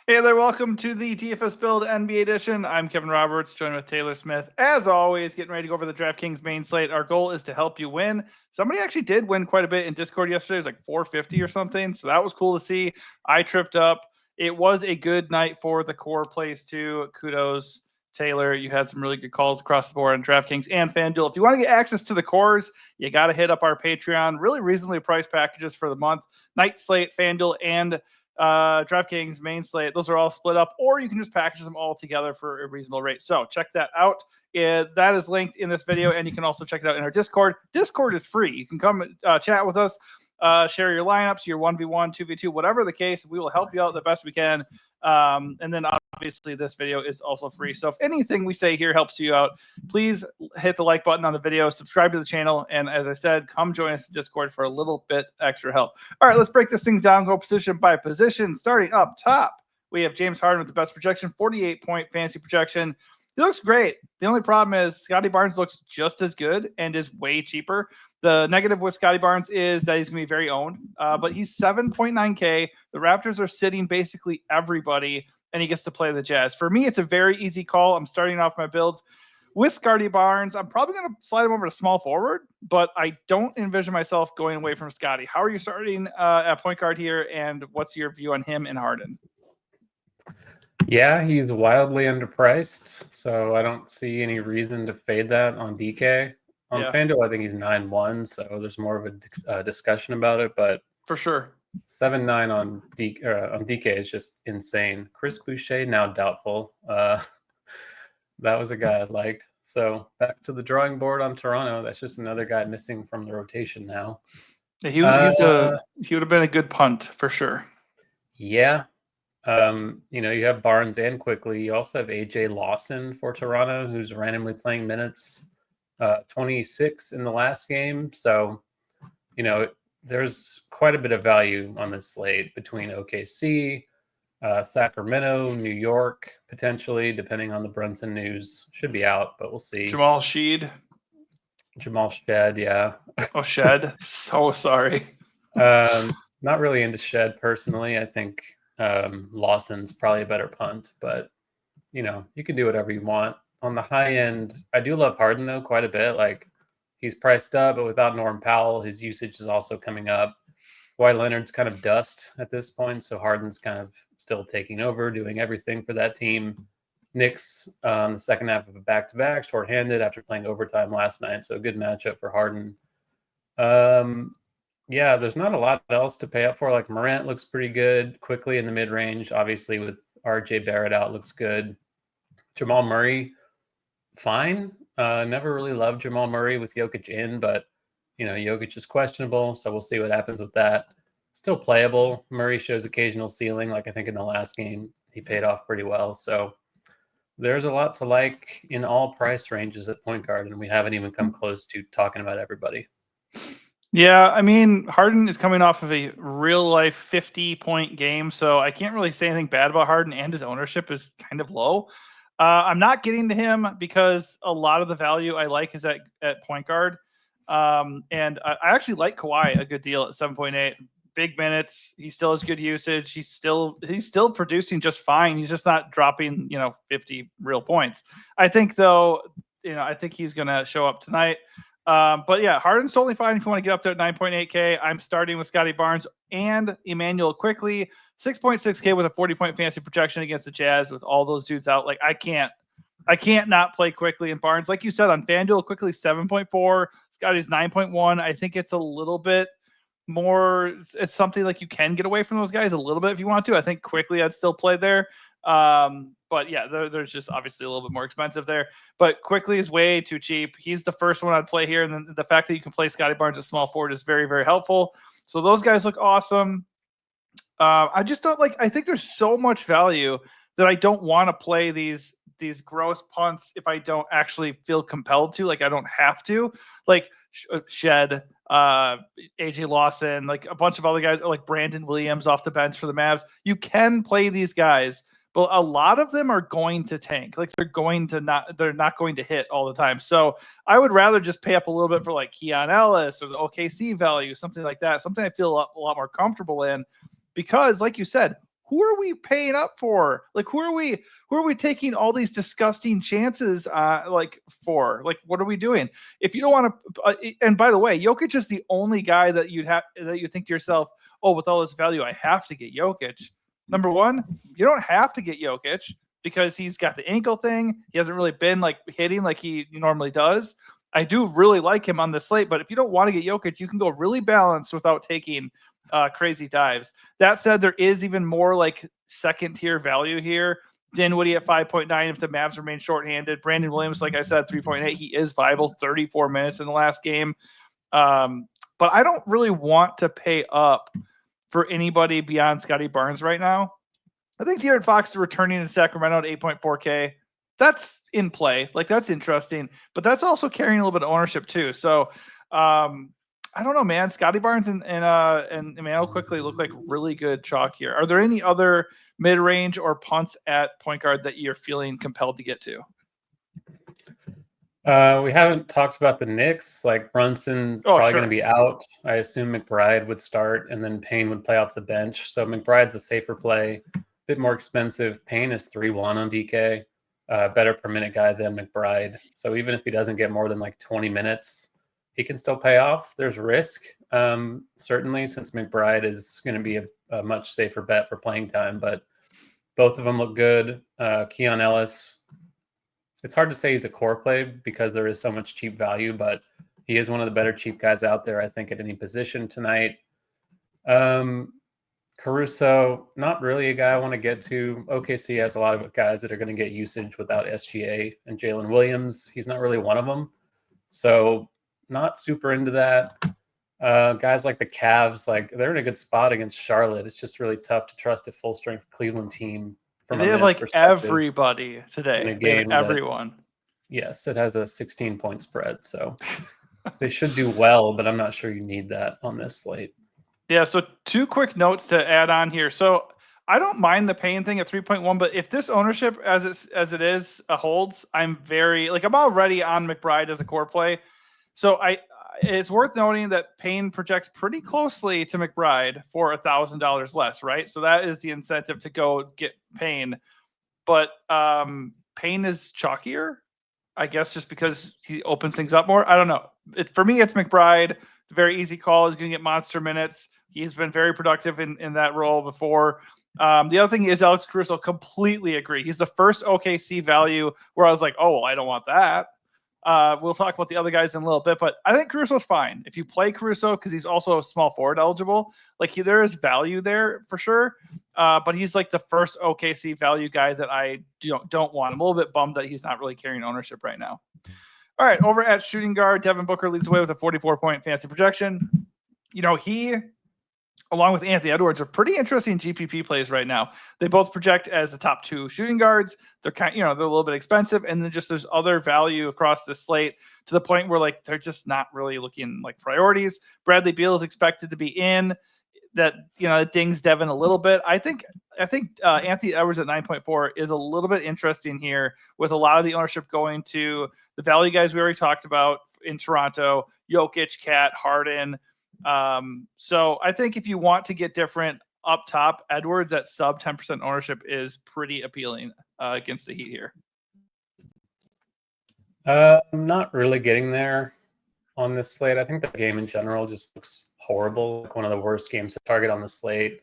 Hey there, welcome to the DFS Build NBA edition. I'm Kevin Roberts, joined with Taylor Smith. As always, getting ready to go over the DraftKings main slate. Our goal is to help you win. Somebody actually did win quite a bit in Discord yesterday. It was like 450 or something, so that was cool to see. I tripped up. It was a good night for the core plays too. Kudos, Taylor. You had some really good calls across the board on DraftKings and FanDuel. If you want to get access to the cores, you got to hit up our Patreon. Really reasonably priced packages for the month. Night slate, FanDuel, and DraftKings main slate. Those are all split up, or you can just package them all together for a reasonable rate. So check that out. That is linked in this video, and you can also check it out in our Discord. Discord is free. You can come chat with us, share your lineups, your 1v1, 2v2, whatever the case. We will help you out the best we can. And then obviously this video is also free. So if anything we say here helps you out, please hit the like button on the video, subscribe to the channel, and as I said, come join us in Discord for a little bit extra help. All right, let's break this thing down, go position by position. Starting up top, we have James Harden with the best projection, 48-point fantasy projection. He looks great. The only problem is Scotty Barnes looks just as good and is way cheaper. The negative with Scotty Barnes is that he's going to be very owned, but he's 7.9K. The Raptors are sitting basically everybody, and he gets to play the Jazz. For me, it's a very easy call. I'm starting off my builds with Scotty Barnes. I'm probably going to slide him over to small forward, but I don't envision myself going away from Scotty. How are you starting at point guard here, and what's your view on him and Harden? Yeah, he's wildly underpriced, so I don't see any reason to fade that on DK. On FanDuel, I think he's 9-1, so there's more of a discussion about it, but for sure, 7-9 on DK is just insane. Chris Boucher now doubtful. That was a guy I liked. So back to the drawing board on Toronto. That's just another guy missing from the rotation now. Yeah, he would have been a good punt for sure. Yeah. You have Barnes and Quickly. You also have AJ Lawson for Toronto, who's randomly playing minutes, 26 in the last game. So, there's quite a bit of value on this slate between OKC, Sacramento, New York, potentially, depending on the Brunson news. Should be out, but we'll see. Jamal Shead, yeah. Oh, Shed. So sorry. Not really into Shed personally. I think Lawson's probably a better punt, but you can do whatever you want. On the high end, I do love Harden though quite a bit. Like he's priced up, but without Norm Powell, his usage is also coming up. Kawhi Leonard's kind of dust at this point, so Harden's kind of still taking over, doing everything for that team. Knicks the second half of a back-to-back, shorthanded after playing overtime last night, so a good matchup for Harden. Yeah, there's not a lot else to pay up for. Like Morant looks pretty good quickly in the mid-range. Obviously, with RJ Barrett out, looks good. Jamal Murray, fine. Never really loved Jamal Murray with Jokic in, but Jokic is questionable, so we'll see what happens with that. Still playable. Murray shows occasional ceiling. Like I think in the last game, he paid off pretty well. So there's a lot to like in all price ranges at point guard, and we haven't even come close to talking about everybody. Yeah, I mean, Harden is coming off of a real-life 50-point game, so I can't really say anything bad about Harden, and his ownership is kind of low. I'm not getting to him because a lot of the value I like is at point guard. And I actually like Kawhi a good deal at 7.8. Big minutes. He still has good usage. He's still producing just fine. He's just not dropping, 50 real points. I think, though, I think he's going to show up tonight. But yeah, Harden's totally fine if you want to get up there at 9.8K. I'm starting with Scotty Barnes and Emmanuel Quickly, 6.6K with a 40-point fantasy projection against the Jazz with all those dudes out. Like I can't not play Quickly and Barnes. Like you said on FanDuel, Quickly 7.4, Scotty's 9.1. I think it's a little bit more. It's something like you can get away from those guys a little bit if you want to. I think Quickly I'd still play there. But yeah, there's just obviously a little bit more expensive there. But Quickly is way too cheap. He's the first one I'd play here. And then the fact that you can play Scotty Barnes at small forward is very, very helpful. So those guys look awesome. I just don't I think there's so much value that I don't want to play these gross punts if I don't actually feel compelled to. Like I don't have to. Like Shed, AJ Lawson, like a bunch of other guys, like Brandon Williams off the bench for the Mavs. You can play these guys, but a lot of them are going to tank. Like they're not going to hit all the time. So I would rather just pay up a little bit for like Keon Ellis or the OKC value, something like that, something I feel a lot more comfortable in. Because like you said, who are we paying up for? Like, who are we taking all these disgusting chances for? Like, what are we doing? If you don't want to, and by the way, Jokic is the only guy that you think to yourself, oh, with all this value, I have to get Jokic. Number one, you don't have to get Jokic because he's got the ankle thing. He hasn't really been like hitting like he normally does. I do really like him on the slate, but if you don't want to get Jokic, you can go really balanced without taking crazy dives. That said, there is even more like second tier value here. Dinwiddie at 5.9 if the Mavs remain shorthanded. Brandon Williams, like I said, 3.8. He is viable, 34 minutes in the last game. But I don't really want to pay up for anybody beyond Scotty Barnes right now. I think De'Aaron Fox returning to Sacramento at 8.4K. That's in play. Like, that's interesting, but that's also carrying a little bit of ownership too. So I don't know, man. Scotty Barnes and Emmanuel quickly look like really good chalk here. Are there any other mid-range or punts at point guard that you're feeling compelled to get to? We haven't talked about the Knicks. Like, Brunson probably going to be out. I assume McBride would start, and then Payne would play off the bench. So McBride's a safer play, a bit more expensive. Payne is 3-1 on DK, better per minute guy than McBride. So even if he doesn't get more than like 20 minutes, he can still pay off. There's risk, certainly, since McBride is going to be a much safer bet for playing time. But both of them look good. Keon Ellis, it's hard to say he's a core play because there is so much cheap value, but he is one of the better cheap guys out there, I think, at any position tonight. Caruso, not really a guy I want to get to. OKC has a lot of guys that are going to get usage without SGA and Jalen Williams. He's not really one of them. So not super into that. Guys like the Cavs, like, they're in a good spot against Charlotte. It's just really tough to trust a full-strength Cleveland team. They have like everybody today. They have everyone. Yes, it has a 16-point spread, so they should do well, but I'm not sure you need that on this slate. Yeah, so two quick notes to add on here. So I don't mind the Payne thing at 3.1, but if this ownership as it is holds, I'm already on McBride as a core play. So it's worth noting that Payne projects pretty closely to McBride for $1,000 less, right? So that is the incentive to go get Payne. But Payne is chalkier, I guess, just because he opens things up more. I don't know. For me, it's McBride. It's a very easy call. He's going to get monster minutes. He's been very productive in that role before. The other thing is Alex Caruso. Completely agree. He's the first OKC value where I was like, oh, well, I don't want that. We'll talk about the other guys in a little bit, but I think Caruso's fine. If you play Caruso, because he's also small forward eligible, like there is value there for sure. But he's like the first OKC value guy that I don't want. I'm a little bit bummed that he's not really carrying ownership right now. All right, over at shooting guard, Devin Booker leads away with a 44-point fantasy projection. He, along with Anthony Edwards, are pretty interesting GPP plays right now. They both project as the top two shooting guards. They're they're a little bit expensive, and then just there's other value across the slate to the point where like they're just not really looking like priorities. Bradley Beal is expected to be in. That it dings Devin a little bit. I think Anthony Edwards at 9.4 is a little bit interesting here, with a lot of the ownership going to the value guys we already talked about in Toronto: Jokic, Cat, Harden. So I think if you want to get different up top, Edwards at sub 10% ownership is pretty appealing against the Heat here. I'm not really getting there on this slate. I think the game in general just looks horrible, like one of the worst games to target on the slate.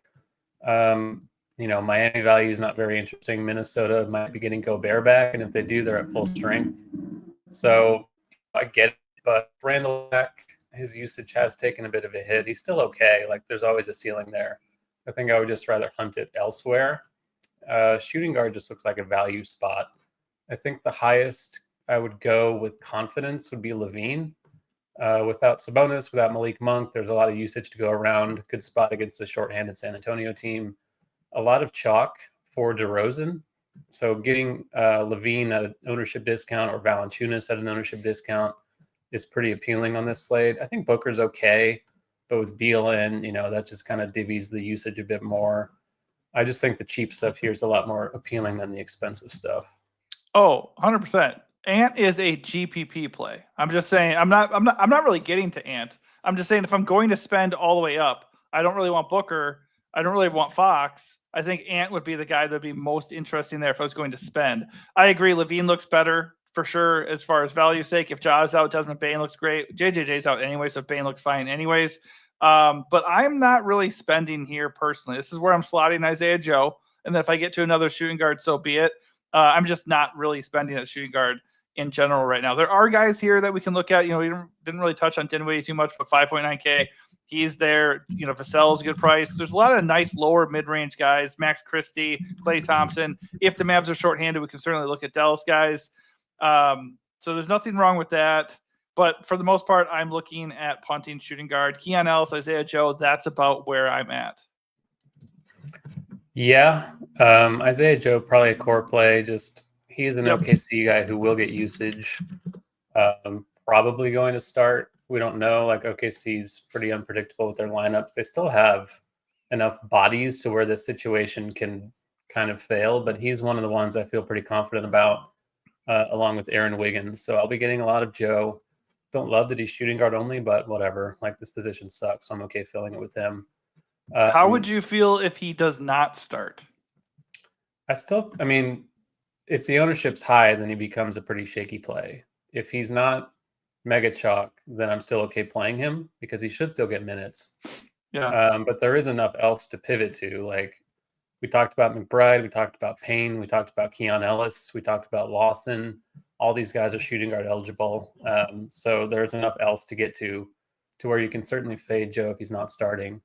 Miami value is not very interesting. Minnesota might be getting Gobert back, and if they do, they're at full strength. So I get it, but Randall back, his usage has taken a bit of a hit. He's still okay. Like, there's always a ceiling there. I think I would just rather hunt it elsewhere. Shooting guard just looks like a value spot. I think the highest I would go with confidence would be Levine. Without Sabonis, without Malik Monk, there's a lot of usage to go around. Good spot against the shorthanded San Antonio team. A lot of chalk for DeRozan. So getting Levine at an ownership discount or Valanciunas at an ownership discount is pretty appealing on this slate. I think Booker's okay, but with Beal in, that just kind of divvies the usage a bit more. I just think the cheap stuff here is a lot more appealing than the expensive stuff. Oh, 100%. Ant is a GPP play. I'm just saying, I'm not really getting to Ant. I'm just saying, if I'm going to spend all the way up, I don't really want Booker. I don't really want Fox. I think Ant would be the guy that'd be most interesting there if I was going to spend. I agree. Levine looks better for sure as far as value sake. If Ja's out, Desmond Bain looks great. JJJ's out anyway, so Bain looks fine anyways. But I'm not really spending here personally. This is where I'm slotting Isaiah Joe. And then if I get to another shooting guard, so be it. I'm just not really spending at shooting guard in general right now. There are guys here that we can look at. We didn't really touch on Dinwiddie too much, but 5.9K. He's there. Vassell's a good price. There's a lot of nice lower mid-range guys. Max Christie, Klay Thompson. If the Mavs are shorthanded, we can certainly look at Dallas guys. So there's nothing wrong with that. But for the most part, I'm looking at punting shooting guard. Keon Ellis, Isaiah Joe, that's about where I'm at. Yeah. Isaiah Joe, probably a core play. Just he's an OKC guy who will get usage. Probably going to start. We don't know. Like OKC's pretty unpredictable with their lineup. They still have enough bodies to where this situation can kind of fail, but he's one of the ones I feel pretty confident about, along with Aaron Wiggins. So I'll be getting a lot of Joe. Don't love that he's shooting guard only, but whatever. Like this position sucks, so I'm okay filling it with him. How would you feel if he does not start? I mean, if the ownership's high, then he becomes a pretty shaky play. If he's not mega chalk, then I'm still okay playing him because he should still get minutes. Yeah. But there is enough else to pivot to. Like we talked about McBride, we talked about Payne, we talked about Keon Ellis, we talked about Lawson. All these guys are shooting guard eligible. So there's enough else to get to where you can certainly fade Joe if he's not starting.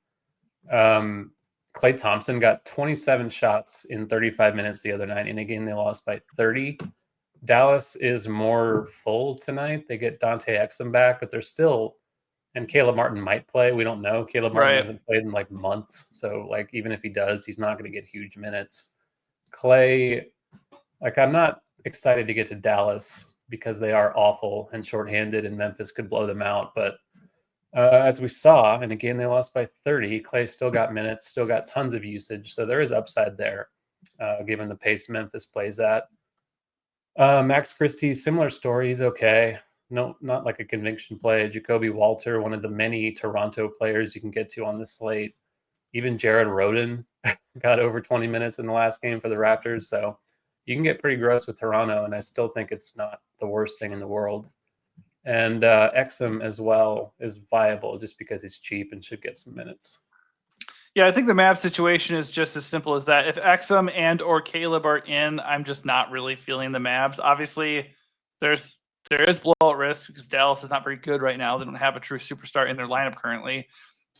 Klay Thompson got 27 shots in 35 minutes the other night. In a game they lost by 30. Dallas is more full tonight. They get Dante Exum back, but they're still, and Caleb Martin might play. We don't know. Caleb Martin hasn't played in like months. So like, even if he does, he's not going to get huge minutes. Klay, like I'm not excited to get to Dallas because they are awful and shorthanded and Memphis could blow them out. But as we saw in a game they lost by 30, Klay still got minutes, still got tons of usage. So there is upside there, given the pace Memphis plays at. Max Christie, similar story. He's okay. No, not like a conviction play. Jacoby Walter, one of the many Toronto players you can get to on this slate. Even Jared Rhoden got over 20 minutes in the last game for the Raptors. So you can get pretty gross with Toronto, and I still think it's not the worst thing in the world. And Exum as well is viable just because he's cheap and should get some minutes. Yeah, I think the Mavs situation is just as simple as that. If Exum and or Caleb are in, I'm just not really feeling the Mavs. Obviously, there is blowout risk because Dallas is not very good right now. They don't have a true superstar in their lineup currently.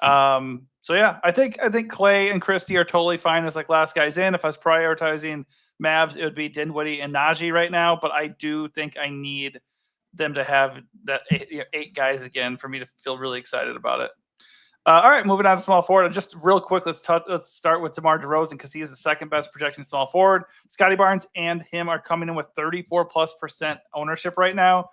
So yeah, I think Klay and Christie are totally fine as like last guys in. If I was prioritizing Mavs, it would be Dinwiddie and Najee right now. But I do think I need them to have that 8 guys again for me to feel really excited about it. All right, moving on to small forward. Just real quick, let's start with DeMar DeRozan because he is the second best projecting small forward. Scotty Barnes and him are coming in with 34+% ownership right now.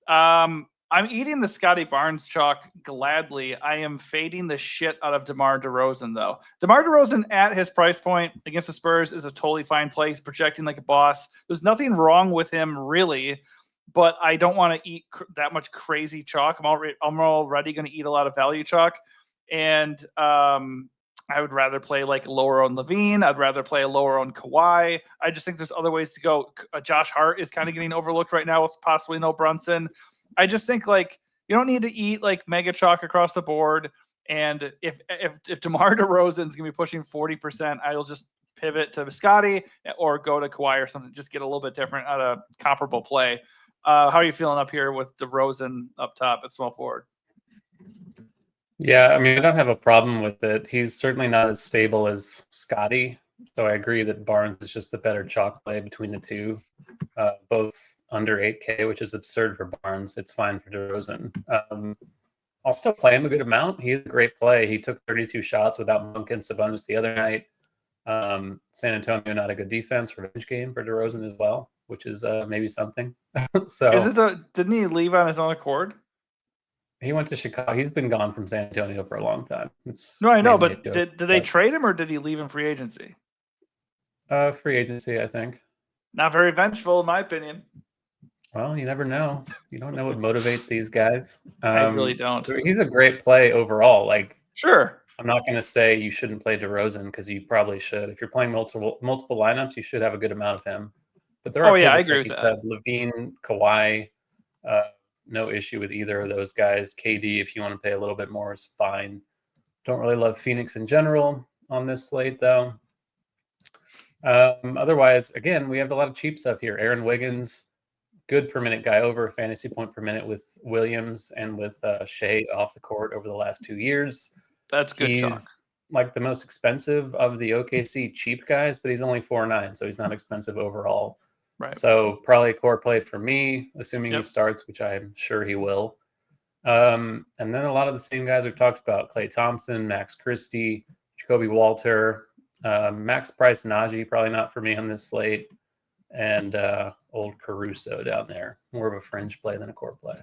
I'm eating the Scotty Barnes chalk gladly. I am fading the shit out of DeMar DeRozan, though. DeMar DeRozan at his price point against the Spurs is a totally fine play. He's projecting like a boss. There's nothing wrong with him, really. But I don't want to eat that much crazy chalk. I'm already going to eat a lot of value chalk. And I would rather play like lower on Levine. I'd rather play a lower on Kawhi. I just think there's other ways to go. Josh Hart is kind of getting overlooked right now with possibly no Brunson. I just think like you don't need to eat like mega chalk across the board. And if DeMar DeRozan is going to be pushing 40%, I'll just pivot to Scotty or go to Kawhi or something. Just get a little bit different at a comparable play. How are you feeling up here with DeRozan up top at small forward? Yeah, I mean, I don't have a problem with it. He's certainly not as stable as Scotty. So I agree that Barnes is just the better chalk play between the two. Both under 8K, which is absurd for Barnes. It's fine for DeRozan. I'll still play him a good amount. He's a great play. He took 32 shots without Monk and Sabonis the other night. San Antonio, not a good defense. Revenge game for DeRozan as well, which is maybe something. So didn't he leave on his own accord? He went to Chicago. He's been gone from San Antonio for a long time. No, I know, but did they trade him or did he leave in free agency? Free agency, I think. Not very vengeful, in my opinion. Well, you never know. You don't know what motivates these guys. I really don't. So he's a great play overall. Like, sure. I'm not going to say you shouldn't play DeRozan because you probably should. If you're playing multiple lineups, you should have a good amount of him. But there Oh are yeah, I pivots, agree like with you that. said, Levine, Kawhi. No issue with either of those guys. KD, if you want to pay a little bit more, is fine. Don't really love Phoenix in general on this slate, though. Otherwise, again, we have a lot of cheap stuff here. Aaron Wiggins, good per minute guy, over a fantasy point per minute with Williams and with Shea off the court over the last 2 years. That's good chalk. He's like the most expensive of the OKC cheap guys, but he's only 4.9, so he's not expensive overall. Right. So probably a core play for me, assuming he Yep. starts, which I'm sure he will. And then a lot of the same guys we've talked about: Klay Thompson, Max Christie, Jacoby Walter, Max Price, Najee, probably not for me on this slate, and old Caruso down there. More of a fringe play than a core play.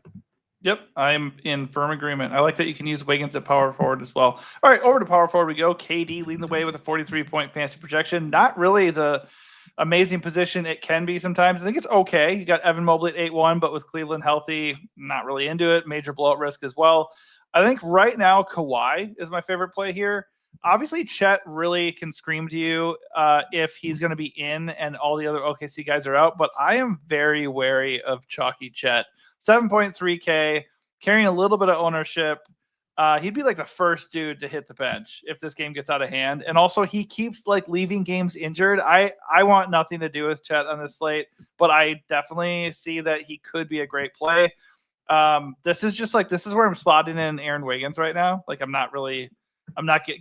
Yep, I'm in firm agreement. I like that you can use Wiggins at power forward as well. All right, over to power forward we go. KD leading the way with a 43-point fantasy projection. Not really the amazing position it can be sometimes. I think it's okay. You got Evan Mobley at 8-1, but with Cleveland healthy, not really into it. Major blowout risk as well. I think right now Kawhi is my favorite play here. Obviously, Chet really can scream to you if he's going to be in and all the other OKC guys are out. But I am very wary of chalky Chet. 7.3K, carrying a little bit of ownership. He'd be like the first dude to hit the bench if this game gets out of hand. And also, he keeps like leaving games injured. I want nothing to do with Chet on this slate, but I definitely see that he could be a great play. This is where I'm slotting in Aaron Wiggins right now. Like I'm not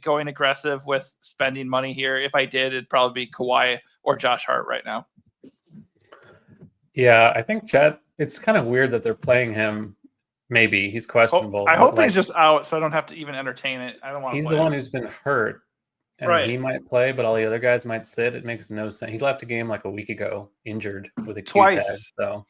going aggressive with spending money here. If I did, it'd probably be Kawhi or Josh Hart right now. Yeah, I think Chet, it's kind of weird that they're playing him. Maybe he's questionable. I hope like, he's just out so I don't have to even entertain it. I don't want to he's play the one him. who's been hurt, and Right. he might play, but all the other guys might sit. It makes no sense. He left a game like a week ago, injured with a Q tag. Twice. So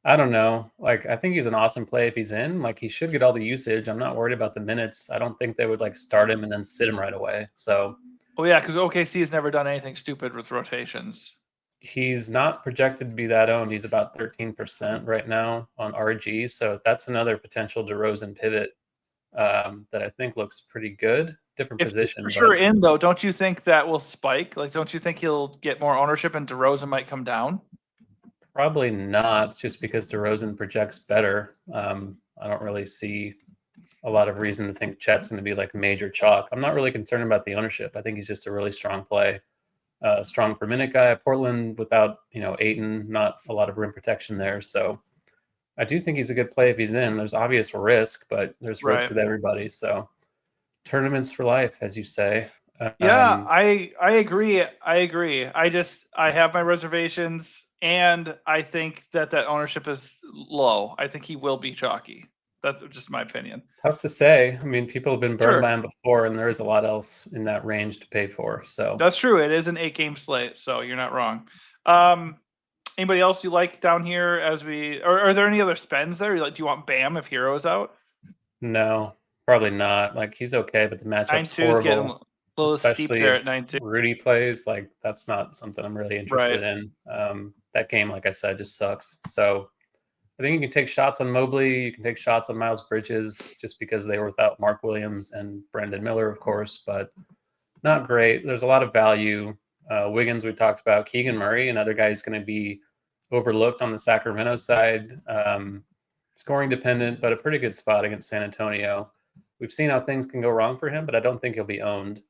I don't know. Like I think he's an awesome play if he's in. Like he should get all the usage. I'm not worried about the minutes. I don't think they would like start him and then sit him right away. So Oh yeah, because OKC has never done anything stupid with rotations. he's not projected to be that owned. He's about 13% right now on RG. So that's another potential DeRozan pivot that I think looks pretty good. Different If position. for sure but in though, don't you think that will spike? Like, don't you think he'll get more ownership and DeRozan might come down? probably not, just because DeRozan projects better. I don't really see a lot of reason to think Chet's going to be like major chalk. I'm not really concerned about the ownership. I think he's just a really strong play. Strong per minute guy. Portland without Ayton, not a lot of rim protection there. So I do think he's a good play if he's in. There's obvious risk, but there's risk with everybody. So tournaments for life, as you say. Yeah, I agree. I have my reservations, and I think that ownership is low. I think he will be chalky. That's just my opinion. Tough to say. I mean, people have been burned Sure. by him before, and there is a lot else in that range to pay for. So That's true. It is an 8-game slate, so you're not wrong. Anybody else you like down here or are there any other spends there? Like, do you want Bam if Hero's out? no, probably not. Like he's okay, but the matchup's 9-2 is getting horrible. a little steep Especially there if at 9-2. Rudy plays. Like that's not something I'm really interested in. That game, like I said, just sucks. So I think you can take shots on Mobley. You can take shots on Miles Bridges just because they were without Mark Williams and Brandon Miller, of course, but not great. There's a lot of value. Wiggins, we talked about. Keegan Murray, another guy who's going to be overlooked on the Sacramento side. Scoring dependent, but a pretty good spot against San Antonio. We've seen how things can go wrong for him, but I don't think he'll be owned.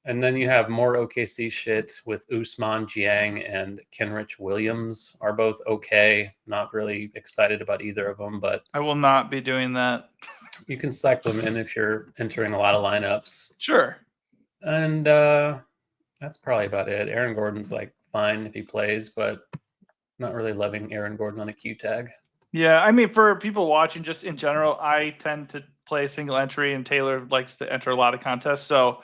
And then you have more OKC shit with Usman Jiang and Kenrich Williams are both okay. Not really excited about either of them, but I will not be doing that. you can cycle them in if you're entering a lot of lineups. Sure. And that's probably about it. Aaron Gordon's like fine if he plays, but not really loving Aaron Gordon on a Q tag. Yeah, I mean, for people watching just in general, I tend to play single entry, and Taylor likes to enter a lot of contests. So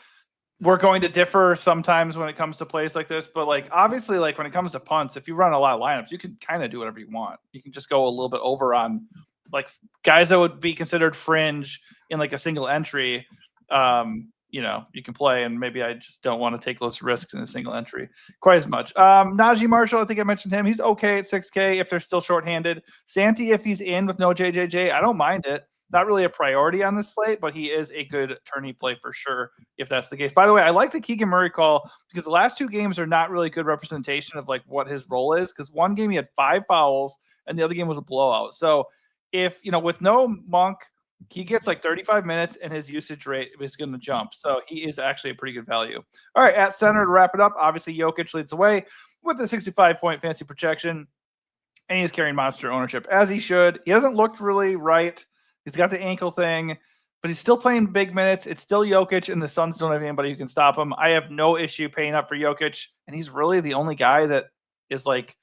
we're going to differ sometimes when it comes to plays like this, but like obviously, like when it comes to punts, if you run a lot of lineups, you can kind of do whatever you want. You can just go a little bit over on like guys that would be considered fringe in like a single entry. You can play, and maybe I just don't want to take those risks in a single entry quite as much. Najee Marshall, I think I mentioned him. He's okay at 6K if they're still shorthanded. Santi, if he's in with no JJJ, I don't mind it. not really a priority on this slate, but he is a good tourney play for sure if that's the case. By the way, I like the Keegan Murray call because the last 2 games are not really good representation of like what his role is, because one game he had 5 fouls and the other game was a blowout. So if, with no Monk, he gets like 35 minutes and his usage rate is going to jump. So he is actually a pretty good value. All right, at center to wrap it up, obviously Jokic leads the way with the 65-point fantasy projection, and he's carrying monster ownership as he should. He hasn't looked really right. He's got the ankle thing, but he's still playing big minutes. It's still Jokic, and the Suns don't have anybody who can stop him. I have no issue paying up for Jokic, and he's really the only guy that is like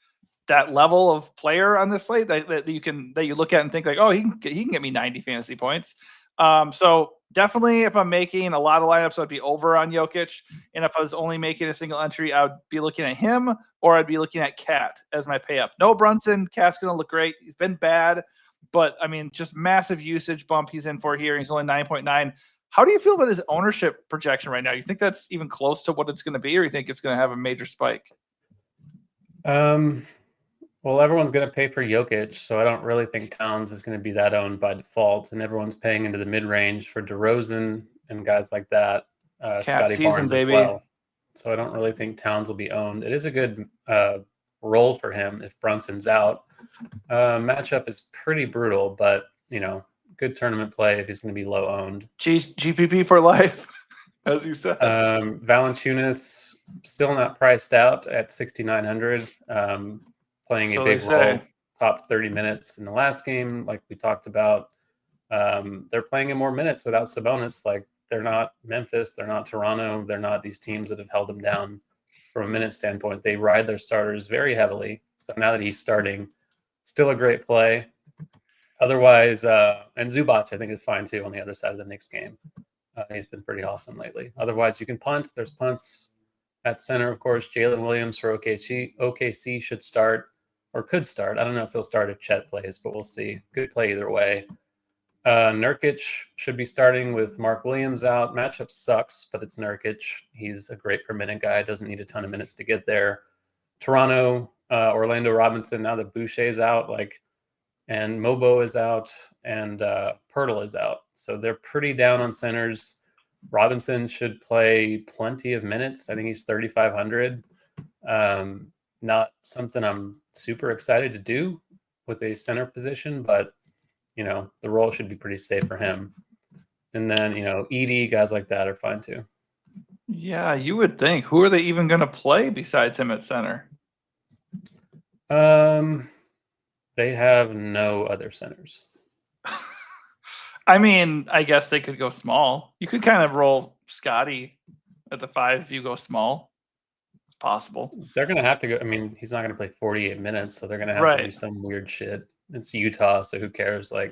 that level of player on this slate that you look at and think like, oh, he can get me 90 fantasy points. So definitely, if I'm making a lot of lineups, I'd be over on Jokic. And if I was only making a single entry, I would be looking at him, or I'd be looking at Cat as my pay up. No Brunson. Cat's going to look great. He's been bad, but I mean, just massive usage bump he's in for here. He's only 9.9. How do you feel about his ownership projection right now? You think that's even close to what it's going to be, or you think it's going to have a major spike? Well, everyone's going to pay for Jokic, so I don't really think Towns is going to be that owned by default, and everyone's paying into the mid-range for DeRozan and guys like that, Scotty Barnes as well. So I don't really think Towns will be owned. It is a good role for him if Brunson's out. Matchup is pretty brutal, but, good tournament play if he's going to be low owned. GPP for life, as you said. Valanciunas still not priced out at 6,900. Playing a big role, top 30 minutes in the last game, like we talked about. They're playing in more minutes without Sabonis. Like, they're not Memphis, they're not Toronto, they're not these teams that have held them down from a minute standpoint. They ride their starters very heavily. So now that he's starting, still a great play. Otherwise, and Zubac, I think, is fine too on the other side of the Knicks game. He's been pretty awesome lately. Otherwise, you can punt. There's punts at center, of course. Jalen Williams for OKC should start. Or could start. I don't know if he'll start if Chet plays, but we'll see. Good play either way. Nurkic should be starting with Mark Williams out. Matchup sucks, but it's Nurkic. He's a great per minute guy. Doesn't need a ton of minutes to get there. Toronto, Orlando Robinson, now that Boucher's out, and Mobo is out, and Pirtle is out. So they're pretty down on centers. Robinson should play plenty of minutes. I think he's 3,500. Not something I'm super excited to do with a center position, but, the role should be pretty safe for him. And then, Edie, guys like that are fine too. Yeah, you would think. Who are they even going to play besides him at center? They have no other centers. I mean, I guess they could go small. You could kind of roll Scotty at the 5 if you go small. It's possible. They're going to have to go. I mean, he's not going to play 48 minutes, so they're going to have to do some weird shit. It's Utah, so who cares? I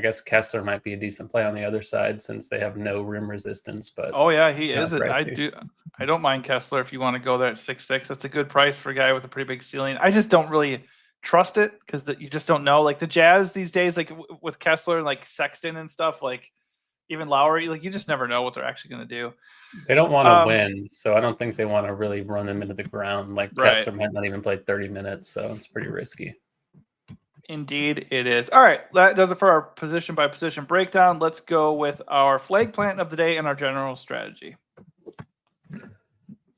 guess Kessler might be a decent play on the other side since they have no rim resistance. But oh yeah, he is. I don't mind Kessler if you want to go there at 6'6". That's a good price for a guy with a pretty big ceiling. I just don't really trust it because you just don't know. Like the Jazz these days, with Kessler and Sexton and stuff, even Lowry, you just never know what they're actually going to do. They don't want to win, so I don't think they want to really run them into the ground. Kessler might not even play 30 minutes, so it's pretty risky. Indeed, it is. All right, that does it for our position by position breakdown. Let's go with our flag plant of the day and our general strategy.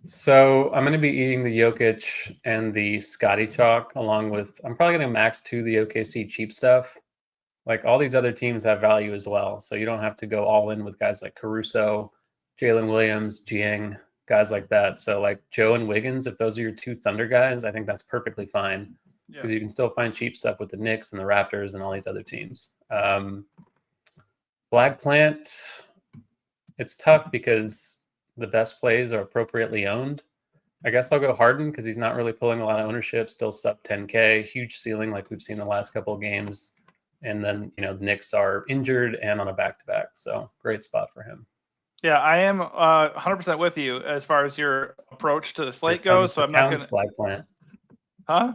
So I'm going to be eating the Jokic and the Scotty chalk along with, I'm probably going to max to the OKC cheap stuff. All these other teams have value as well. So you don't have to go all in with guys like Caruso, Jalen Williams, Jiang, guys like that. So Joe and Wiggins, if those are your 2 Thunder guys, I think that's perfectly fine. Because you can still find cheap stuff with the Knicks and the Raptors and all these other teams. Flag plant, it's tough because the best plays are appropriately owned. I guess I'll go Harden because he's not really pulling a lot of ownership, still sub 10K, huge ceiling like we've seen the last couple of games. And then, the Knicks are injured and on a back-to-back. So great spot for him. Yeah, I am 100% with you as far as your approach to the slate goes. So I'm not going to flag plant. Huh?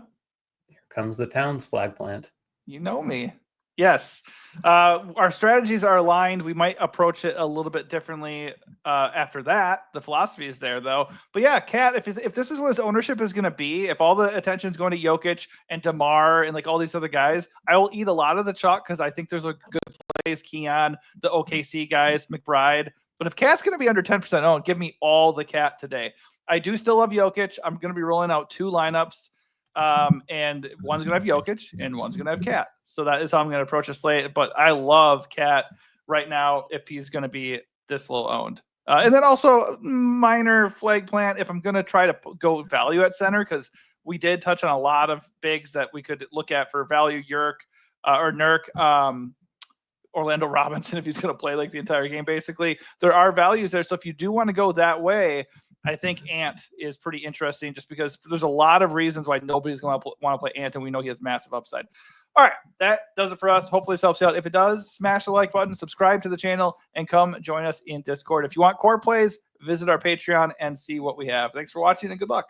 Here comes the Towns flag plant. You know me. Yes. Our strategies are aligned. We might approach it a little bit differently after that. The philosophy is there, though. But yeah, Cat, if this is what his ownership is going to be, if all the attention is going to Jokic and DeMar and all these other guys, I will eat a lot of the chalk because I think there's a good play plays, Keon, the OKC guys, McBride. But if Cat's going to be under 10% owned, give me all the Cat today. I do still love Jokic. I'm going to be rolling out 2 lineups, and one's going to have Jokic and one's going to have Cat. So that is how I'm going to approach a slate. But I love Cat right now if he's going to be this low owned. And then also minor flag plant if I'm going to try to go value at center, because we did touch on a lot of bigs that we could look at for value. Nurk, Orlando Robinson, if he's going to play like the entire game, basically. There are values there. So if you do want to go that way, I think Ant is pretty interesting just because there's a lot of reasons why nobody's going to want to play Ant, and we know he has massive upside. All right, that does it for us. Hopefully this helps you out. If it does, smash the like button, subscribe to the channel, and come join us in Discord. If you want core plays, visit our Patreon and see what we have. Thanks for watching, and good luck.